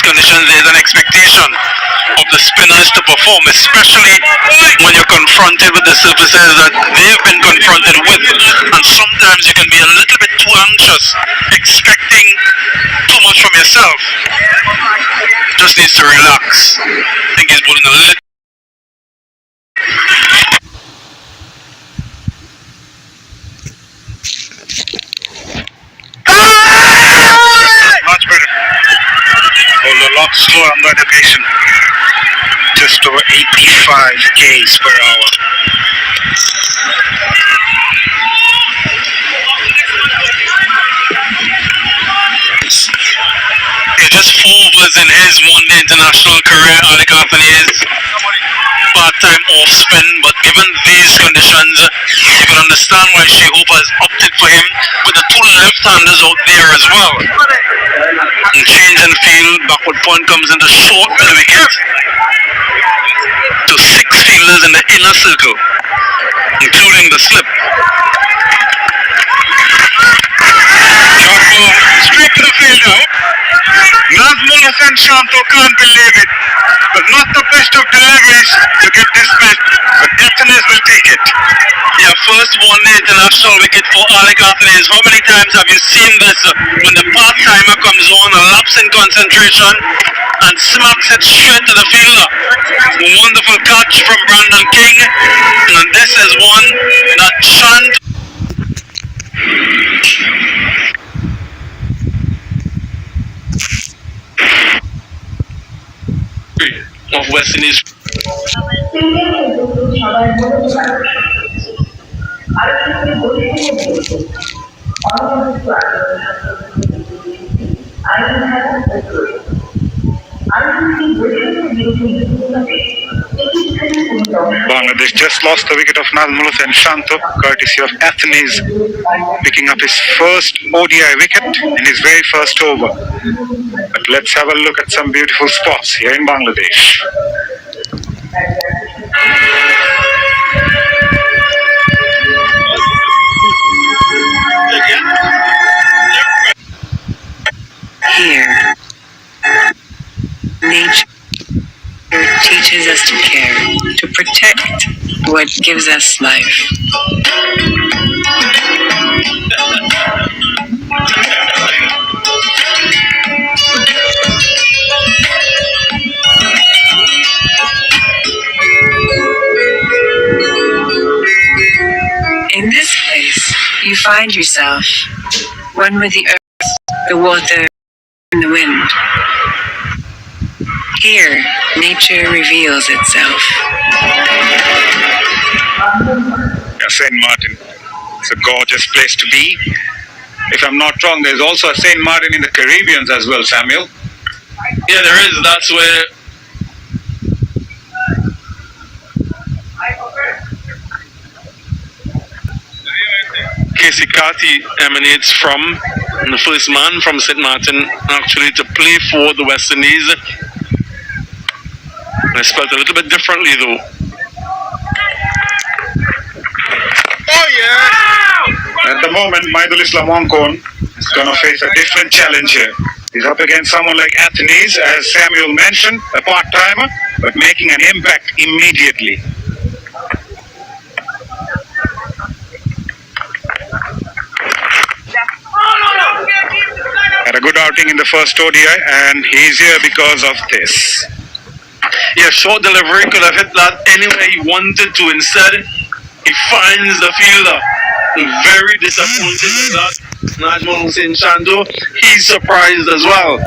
conditions, there's an expectation of the spinners to perform, especially when you're confronted with the surfaces that they've been confronted with. And sometimes you can be a little bit too anxious, expecting too much from yourself. Just needs to relax. I think he's bowling a little. Much better. Bowled a lot slower under the patient. Just over 85 k's per hour. It's just 4 overs in his one-day international career. Alec Anthony's part-time off-spin, but given these conditions, you can understand why Shea Hope has opted for him with the 2 left-handers out there as well. And change in field, backward point comes into short with the wicket to 6 fielders in the inner circle, including the slip. Short ball, straight to the fielder. Nazmul Hussain Shanto can't believe it, but not the best of deliveries to get this match, but Anthony's will take it. Yeah, first one-day international wicket for Alec Anthony's. How many times have you seen this when the part-timer comes on, a lapse in concentration and smacks it straight to the fielder? Wonderful catch from Brandon King, and this is one that Shant of West Indies. Bangladesh just lost the wicket of Nazmul Hussain Shanto, courtesy of Athens, picking up his first ODI wicket in his very first over. But let's have a look at some beautiful spots here in Bangladesh. Here, nature teaches us to care, to protect what gives us life. In this place, you find yourself one with the earth, the water, and the wind. Here, nature reveals itself. St. Martin. It's a gorgeous place to be. If I'm not wrong, there's also a St. Martin in the Caribbean as well, Samuel. Yeah, there is. That's where Casey Carty emanates from, and the first man from St. Martin actually to play for the West Indies. And it's spelled a little bit differently though. Oh yeah! At the moment, Maidul Islam Wankon is going to face a different challenge here. He's up against someone like Athens, as Samuel mentioned, a part-timer, but making an impact immediately. Had a good outing in the first ODI, and he's here because of this. Yeah, short delivery, could have hit that anywhere he wanted to. Instead, he finds the fielder. Very disappointed with that. Nazmul Hussain Shanto, he's surprised as well.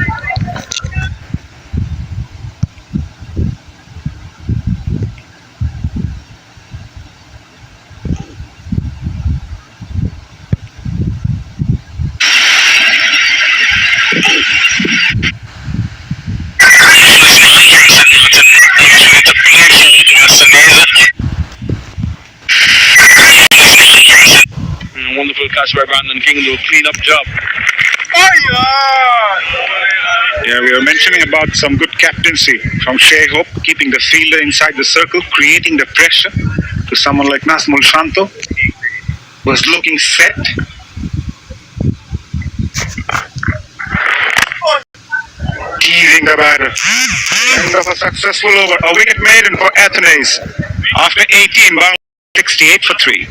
Wonderful catch by Brandon King, do a clean-up job. Yeah, we were mentioning about some good captaincy from Shea Hope, keeping the fielder inside the circle, creating the pressure to someone like Nazmul Shanto, was looking set. Teasing hitting the batter. End of a successful over. A wicket maiden for Athens. After 18, Bangladesh 68 for 3.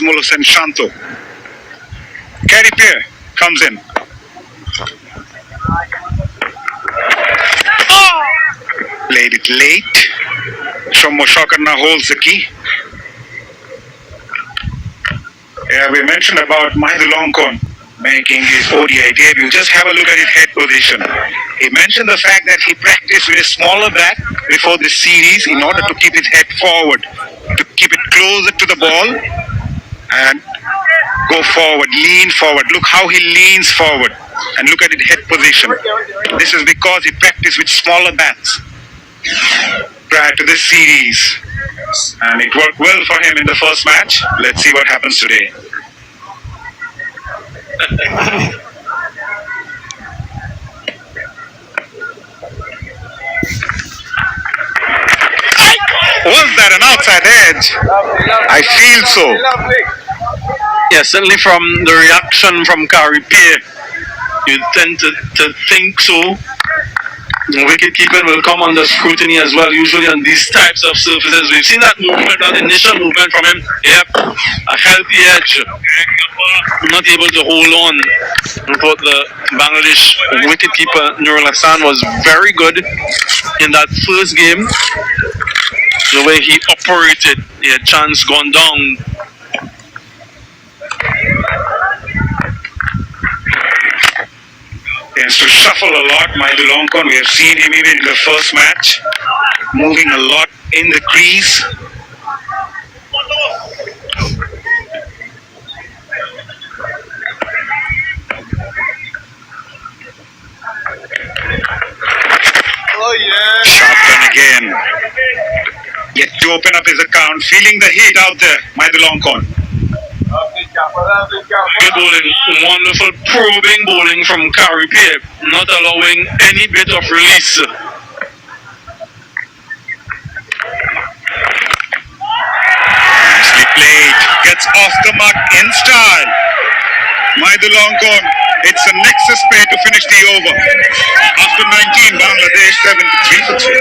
Mulos and Shanto. Carry pair comes in. Played it late. Shommo Shokarna holds the key. Yeah, we mentioned about Mahidul Longkon making his ODI debut. Just have a look at his head position. He mentioned the fact that he practiced with a smaller bat before this series in order to keep his head forward, to keep it closer to the ball and go forward, lean forward. Look how he leans forward and look at his head position. This is because he practiced with smaller bats prior to this series. And it worked well for him in the first match. Let's see what happens today. Was that an outside edge? I feel so. Yeah, certainly from the reaction from Caripé, you tend to think so. Wicket keeping will come under scrutiny as well, usually on these types of surfaces. We've seen that movement, that initial movement from him. Yep, a healthy edge. Not able to hold on. I thought the Bangladesh wicketkeeper Nurul Hassan was very good in that first game. The way he operated, he had chance gone down. Tends to shuffle a lot, Mahidul Longkon. We have seen him even in the first match, moving a lot in the crease. Oh yeah! Sharp run again. Yet to open up his account, feeling the heat out there, Mahidul Longkon. Good bowling, wonderful probing bowling from Caripé, not allowing any bit of release. Nicely played, gets off the mark in style. Mahidul Longkon, it's a nexus play to finish the over. After 19, Bangladesh 73 for 3.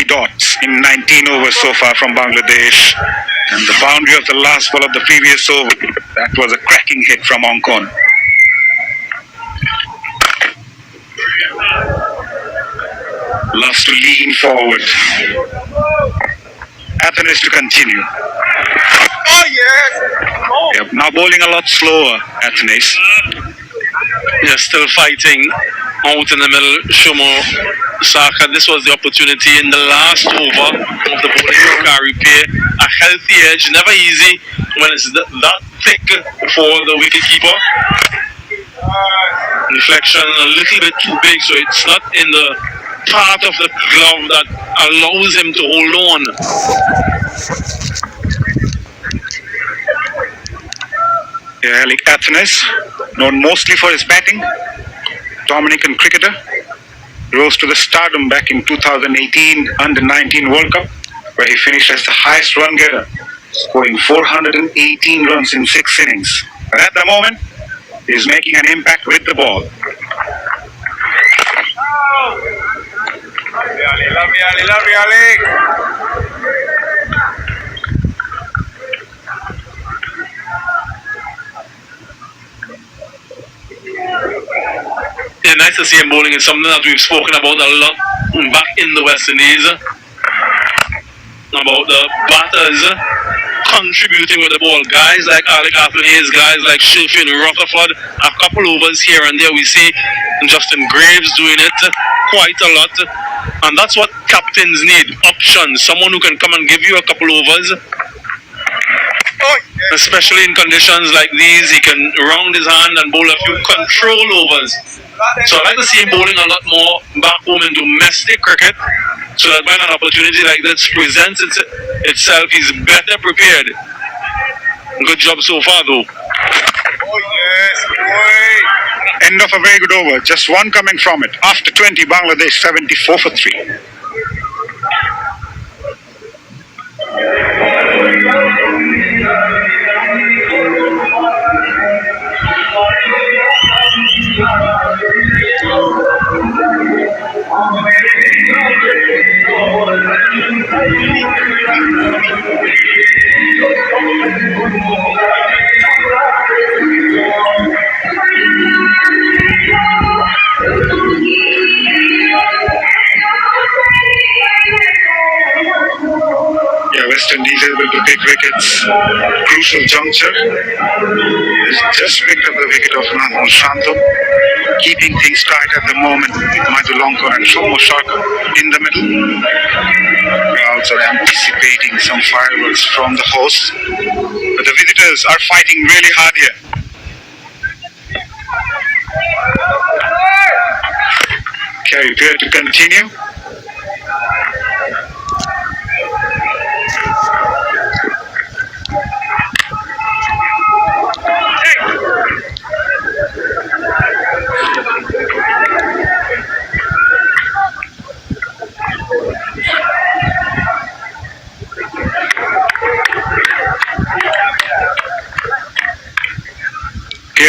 Dots in 19 overs so far from Bangladesh, and the boundary of the last ball of the previous over, that was a cracking hit from Longkon. Loves to lean forward. Athens to continue. Oh yes! Yep, now bowling a lot slower, Athens. They're still fighting out in the middle, Shomo Saka. This was the opportunity in the last over of the bowling of CameraFi. A healthy edge, never easy when it's that thick for the wicketkeeper. Deflection a little bit too big, so it's not in the part of the glove that allows him to hold on. Yeah, like Athens, known mostly for his batting, Dominican cricketer, rose to the stardom back in 2018 Under-19 World Cup, where he finished as the highest run getter, scoring 418 runs in 6 innings. And at the moment, he is making an impact with the ball. Lovely, Ali. Yeah, nice to see him bowling. It's something that we've spoken about a lot back in the West Indies. About the batters contributing with the ball. Guys like Alec Athens, guys like Shilfin Rutherford, a couple overs here and there. We see Justin Graves doing it quite a lot. And that's what captains need, options. Someone who can come and give you a couple overs. Especially in conditions like these, he can round his hand and bowl a few control overs. So I like to see him bowling a lot more back home in domestic cricket, so that when an opportunity like this presents itself, he's better prepared. Good job so far, though. End of a very good over. Just one coming from it. After 20, Bangladesh 74 for 3. West Indies able to pick wickets. Crucial juncture. He's just picked up the wicket of Nazmul Shanto, keeping things tight at the moment with Madulanko and Shomo Saka in the middle. Crowds are anticipating some fireworks from the hosts, but the visitors are fighting really hard here. CameraFi to continue.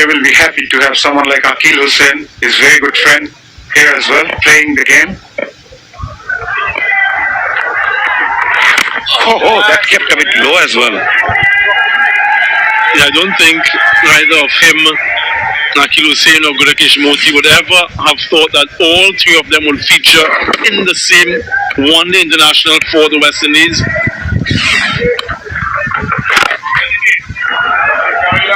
Will be happy to have someone like Akil Hussain, his very good friend, here as well, playing the game. Oh, that kept a bit low as well. Yeah, I don't think neither of him, Akil Hussain or Gudakesh Moti, would ever have thought that all three of them would feature in the same one-day international for the West Indies.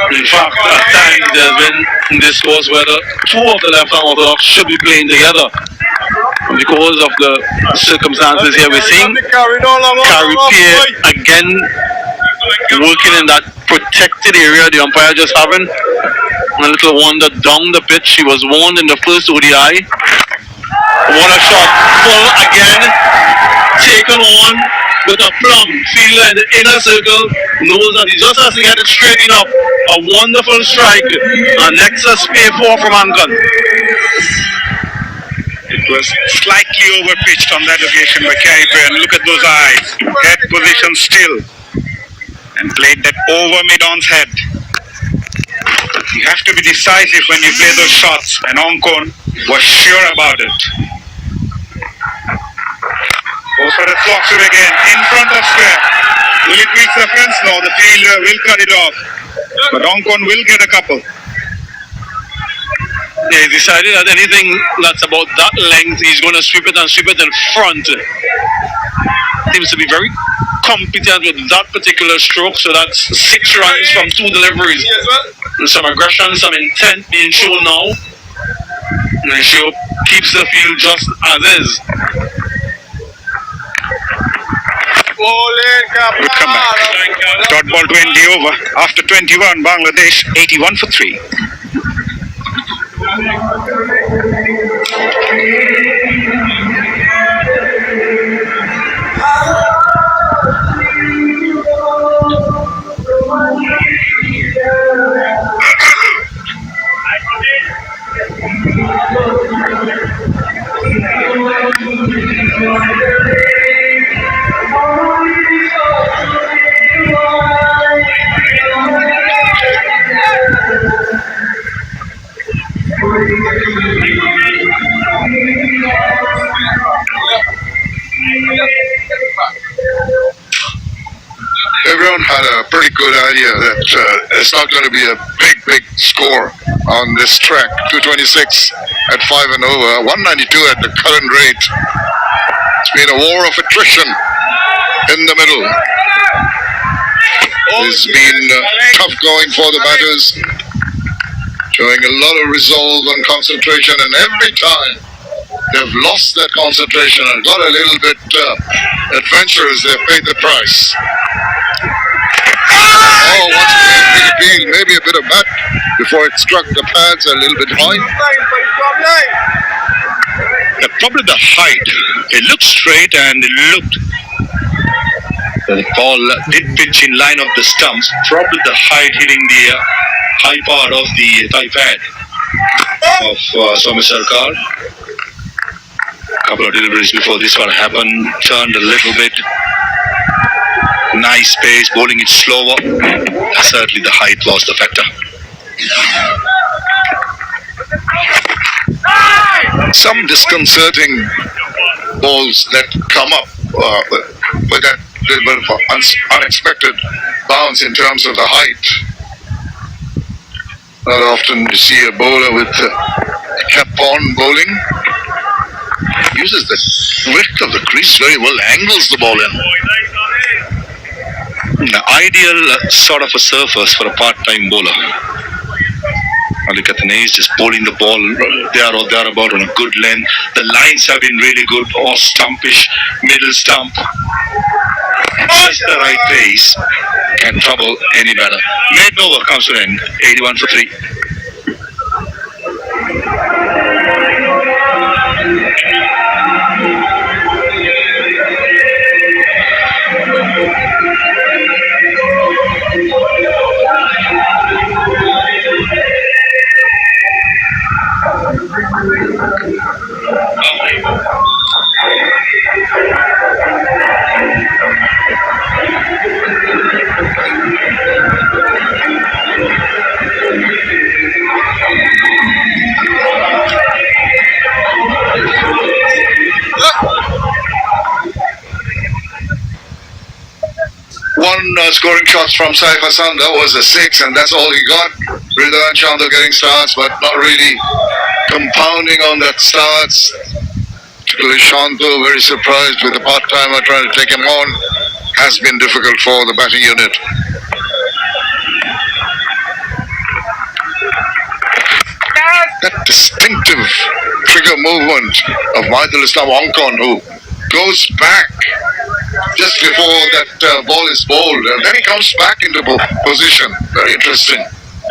In fact, at times there's been discourse whether two of the left-hand orthodox should be playing together. Because of the circumstances here, we're seeing CameraFi again working in that protected area. The umpire just having a little wander down the pitch. He was warned in the first ODI. What a shot. Full again. Taken on with a plumb. Fielder in the inner circle knows that he just has to get it straight enough. A wonderful strike. And Nexus pay 4 from Ankan. It was slightly overpitched on that occasion by CameraFi, and look at those eyes. Head position still. And played that over mid-on's head. You have to be decisive when you play those shots, and Onkon was sure about it. Goes for the clock shoot again, in front of square. Will it reach the fence? No, the fielder will cut it off. But Onkon will get a couple. Yeah, he decided that anything that's about that length, he's going to sweep it and sweep it in front. Seems to be very competent with that particular stroke, so that's 6 runs from 2 deliveries. Some aggression, some intent being shown now. Ratio keeps the field just as is. Good comeback. Dot ball to end the over. After 21, Bangladesh 81 for 3. Everyone had a pretty good idea that it's not going to be a big score on this track. 226 at 5 and over, 192 at the current rate. It's been a war of attrition in the middle. It's been tough going for the batters, showing a lot of resolve and concentration, and every time they've lost that concentration and got a little bit adventurous, they've paid the price. Oh, once again, big appeal, maybe a bit of bat before it struck the pads a little bit high. Probably the height. It looked straight and it looked. The ball did pitch in line of the stumps. Probably the height hitting the high part of the thigh pad of Swami Sarkar. Couple of deliveries before this one happened. Turned a little bit. Nice pace, bowling it slower. Certainly the height was the factor. Some disconcerting balls that come up with that little bit of unexpected bounce in terms of the height. Not often you see a bowler with cap on bowling. Uses the width of the crease very well, angles the ball in. The ideal sort of a surface for a part-time bowler. Look at the knees, just bowling the ball there or thereabout on a good length. The lines have been really good, or stumpish, middle stump. Just the right pace can trouble any batter. Late over comes to an end, 81 for 3. One scoring shots from Saif Hassan, that was a 6, and that's all he got. Rida and Chandra getting starts, but not really compounding on that starts. Particularly Shanto, very surprised with the part-timer trying to take him on. Has been difficult for the batting unit. That distinctive trigger movement of Maidul Islam Hongkong, who goes back just before that ball is bowled, and then he comes back into position. Very interesting.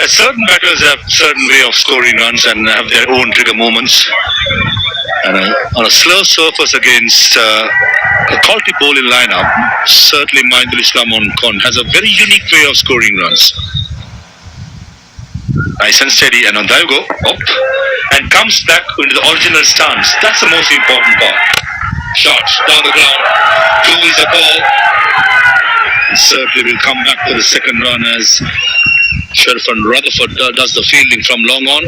Certain batters have certain way of scoring runs and have their own trigger movements. And on a slow surface against a quality bowling lineup, certainly Maidul Islam Hongkong has a very unique way of scoring runs. Nice and steady, and on there you go, up, and comes back into the original stance. That's the most important part. Shots down the ground, 2 is the call. And certainly will come back for the second run as Sherfan Rutherford does the fielding from long on.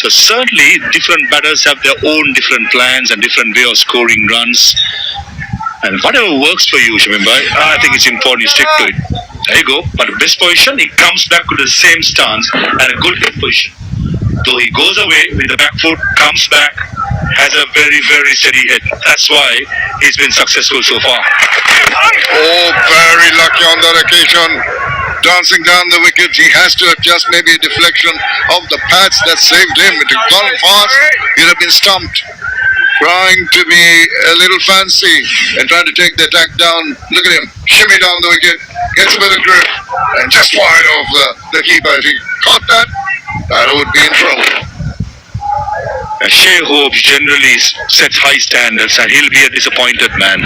So certainly different batters have their own different plans and different way of scoring runs. And whatever works for you, Shamimbai, I think it's important you stick to it. There you go. But the best position, he comes back to the same stance and a good head position. Though he goes away with the back foot, comes back, has a very, very steady head. That's why he's been successful so far. Oh, very lucky on that occasion. dancing down the wicket. He has to adjust maybe a deflection of the pads that saved him. It had gone fast. He'd have been stumped. Trying to be a little fancy and trying to take the attack down. Look at him, shimmy down the wicket, gets a bit of grip, and just wide off the keeper. If he caught that, that would be in trouble. Shea Hope generally sets high standards and he'll be a disappointed man.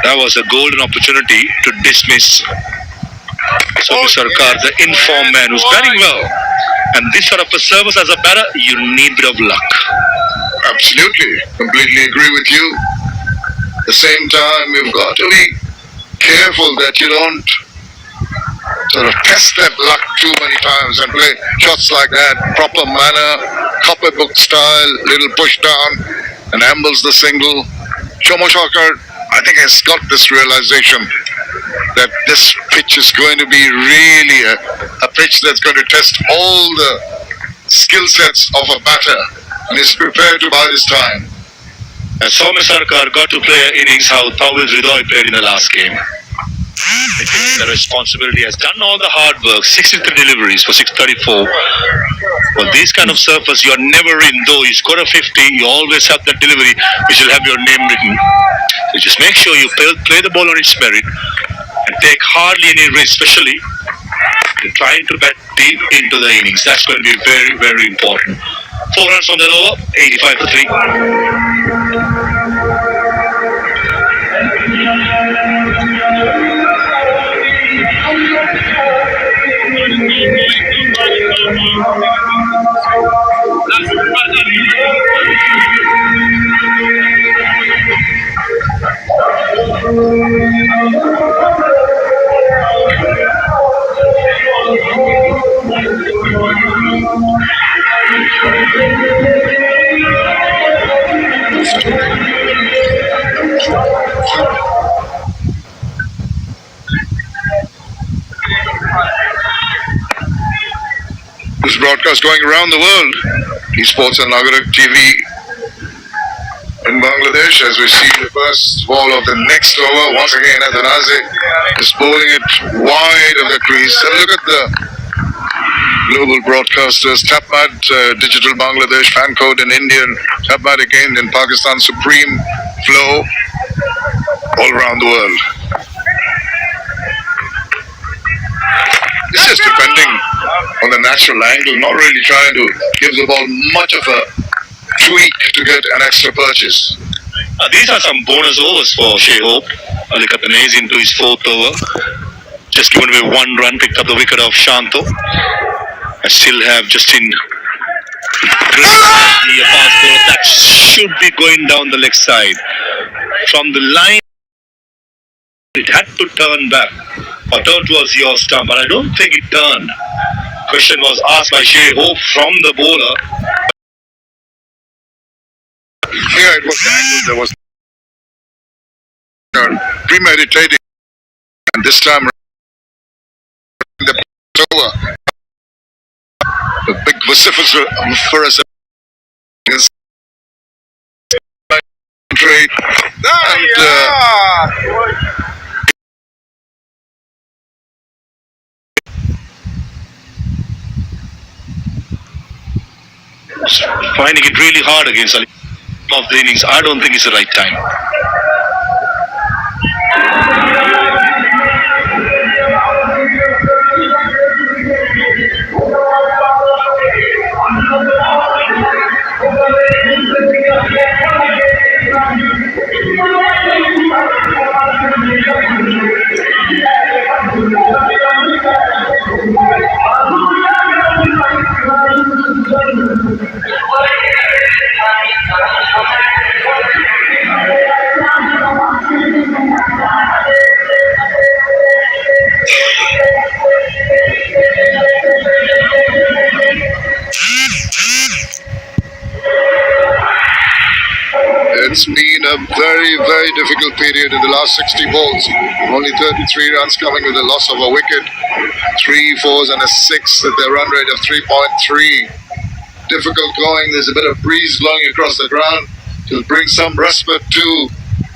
That was a golden opportunity to dismiss Somi Sarkar, the informed man who's batting well. And this sort of a service as a batter, you need a bit of luck. Absolutely, completely agree with you. At the same time, you've got to be careful that you don't sort of test that luck too many times and play shots like that. Proper manner, copybook style, little push down, and ambles the single. Somi Sarkar, I think, has got this realization that this pitch is going to be really a pitch that's going to test all the skill sets of a batter, and is prepared to buy this time. And Somi Sarkar got to play an innings how Tawil Ridoy played in the last game. He takes the responsibility, has done all the hard work, 63 deliveries for 634. Well, these kind of surface, you're never in, though you score a 50, you always have that delivery, which will have your name written. So just make sure you play the ball on its merit and take hardly any risk, especially trying to bat deep into the innings. That's going to be very, very important. 4 runs on that over, 85 for This broadcast going around the world. Esports and Nagarak TV in Bangladesh as we see the first ball of the next over. Once again, Athanaze is bowling it wide of the crease. And look at the global broadcasters. TAPMAT, Digital Bangladesh, fan code in Indian. TAPMAT again in Pakistan, Supreme Flow all around the world. This is depending on the natural angle, not really trying to give the ball much of a tweak to get an extra purchase. These are some bonus overs for Shea Hope. Ali Katanese into his 4th over. Just given away 1 run, picked up the wicket of Shanto. I still have Justin. A fast ball that should be going down the leg side. From the line, it had to turn back or turn towards your stump, but I don't think it turned. Question was asked by Shea Hope from the bowler. Yeah, it was the angle. There was premeditating, and this time the over. The big vociferous trade and finding it really hard against Ali of the innings. I don't think it's the right time. It's been a very, very difficult period in the last 60 balls. Only 33 runs coming with a loss of a wicket. 3 4s and a 6 at their run rate of 3.3. Difficult going. There's a bit of breeze blowing across the ground to bring some respite to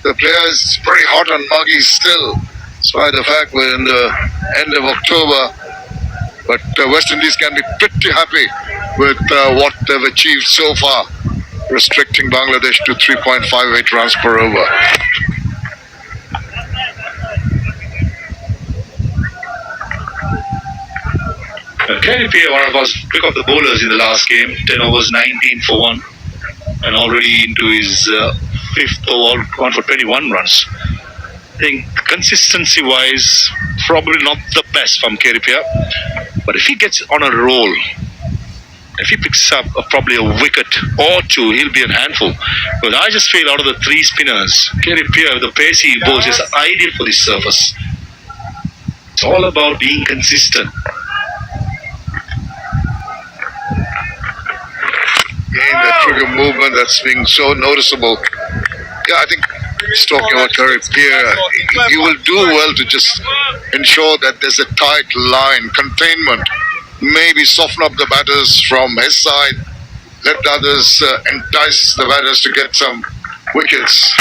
the players. It's pretty hot and muggy still. despite the fact we're in the end of October. But West Indies can be pretty happy with what they've achieved so far, restricting Bangladesh to 3.58 runs per over. CameraFi, one of us, pick up the bowlers in the last game, 10 overs, 19 for 1, and already into his fifth over, gone for 21 runs. I think consistency-wise, probably not the best from CameraFi, but if he gets on a roll, if he picks up probably a wicket or two, he'll be a handful. But I just feel out of the three spinners, CameraFi, the pacey bowls, is ideal for this surface. It's all about being consistent. Again, that trigger movement that's being so noticeable. Yeah, I think he's talking about CameraFi. He will do well to just ensure that there's a tight line, containment. Maybe soften up the batters from his side. Let the others entice the batters to get some wickets.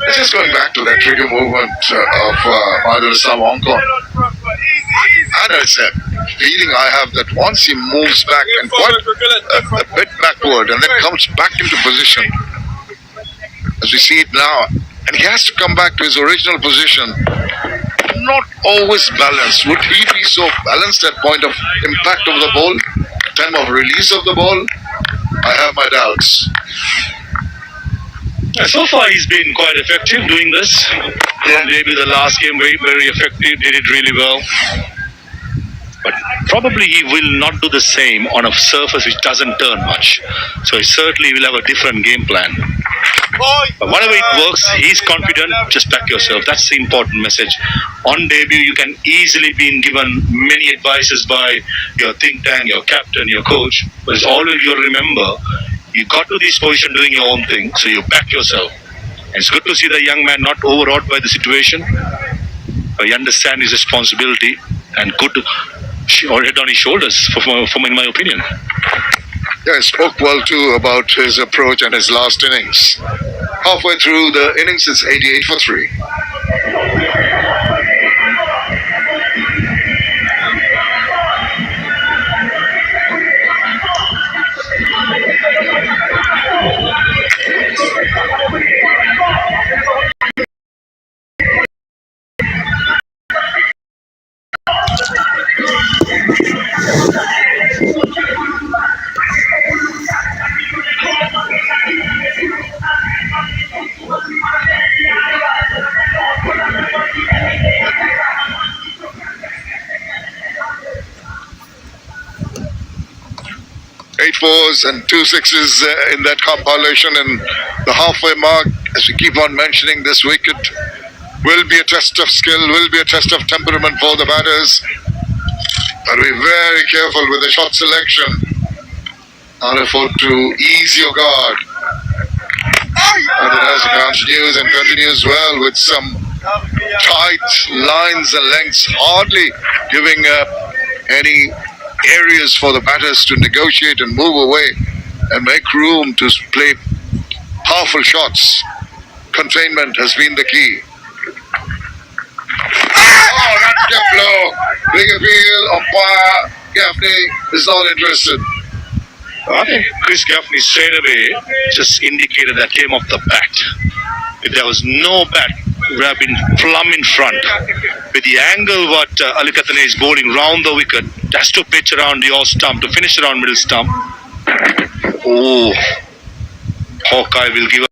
It's just going back to that trigger movement of Madhur Sawankon. And it's a feeling I have that once he moves back and quite a bit backward and then comes back into position, as we see it now, and he has to come back to his original position, not always balanced. Would he be so balanced at point of impact of the ball, time of release of the ball? I have my doubts. So far, he's been quite effective doing this. Maybe the last game very, very effective, did it really well. But probably he will not do the same on a surface which doesn't turn much. So he certainly will have a different game plan. But whatever it works, he's confident, just back yourself. That's the important message. On debut, you can easily be given many advices by your think tank, your captain, your coach. But it's always you'll remember, you got to this position doing your own thing, so you back yourself. And it's good to see the young man not overawed by the situation. He understands his responsibility and good head on his shoulders, in my opinion. Yeah, he spoke well too about his approach and his last innings. Halfway through the innings, it's 88 for 3. Eight fours and 2 sixes in that compilation, and the halfway mark, as we keep on mentioning, this wicket will be a test of skill, will be a test of temperament for the batters. But be very careful with the shot selection. Not afford to ease your guard. And then as it continues well with some tight lines and lengths, hardly giving any areas for the batters to negotiate and move away and make room to play powerful shots. Containment has been the key. Oh, that kept low. Big appeal, umpire Gaffney is not interested. I think Chris Gaffney straight away just indicated that came off the bat. If there was no bat, would have been plumb in front. With the angle what Ali Katane is bowling round the wicket, has to pitch around your stump, to finish around middle stump. Oh, Hawkeye will give